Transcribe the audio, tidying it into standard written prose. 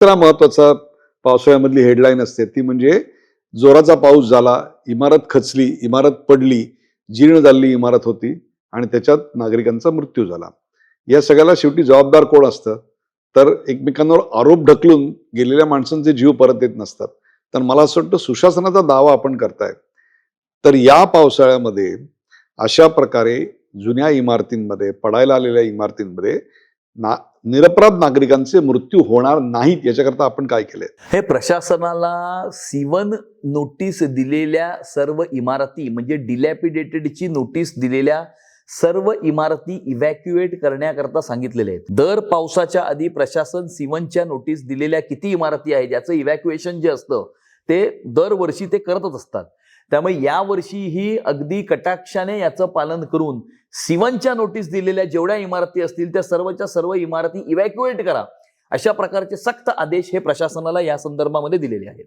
दुसरा महत्वाचा पावसाळ्यामधली हेडलाईन असते ती म्हणजे जोराचा पाऊस झाला, इमारत खचली, इमारत पडली, जीर्ण झालेली इमारत होती आणि त्याच्यात नागरिकांचा मृत्यू झाला. या सगळ्याला शेवटी जबाबदार कोण असतं? तर एकमेकांवर आरोप ढकलून गेलेल्या माणसांचे जीव परत येत नसतात. तर मला असं वाटतं सुशासनाचा दावा आपण करताय. तर या पावसाळ्यामध्ये अशा प्रकारे जुन्या इमारतींमध्ये, पडायला आलेल्या इमारतींमध्ये ना निरपराध नागरिकांचे मृत्यू होणार नाहीत याच्याकरता आपण काय केलंय? हे प्रशासनाला C1 नोटीस दिलेल्या सर्व इमारती म्हणजे डिलॅपिडेटेडची नोटीस दिलेल्या सर्व इमारती इव्हॅक्युएट करण्याकरता सांगितलेले आहेत. दर पावसाच्या आधी प्रशासन C1च्या नोटीस दिलेल्या किती इमारती आहेत याचं इव्हॅक्युएशन जे असतं ते दरवर्षी ते करतच असतात. त्यामुळे यावर्षीही अगदी कटाक्षाने याचं पालन करून C1च्या नोटीस दिलेल्या जेवढ्या इमारती असतील त्या सर्वच्या सर्व इमारती इव्हॅक्युएट करा अशा प्रकारचे सक्त आदेश हे प्रशासनाला या संदर्भामध्ये दिलेले आहेत.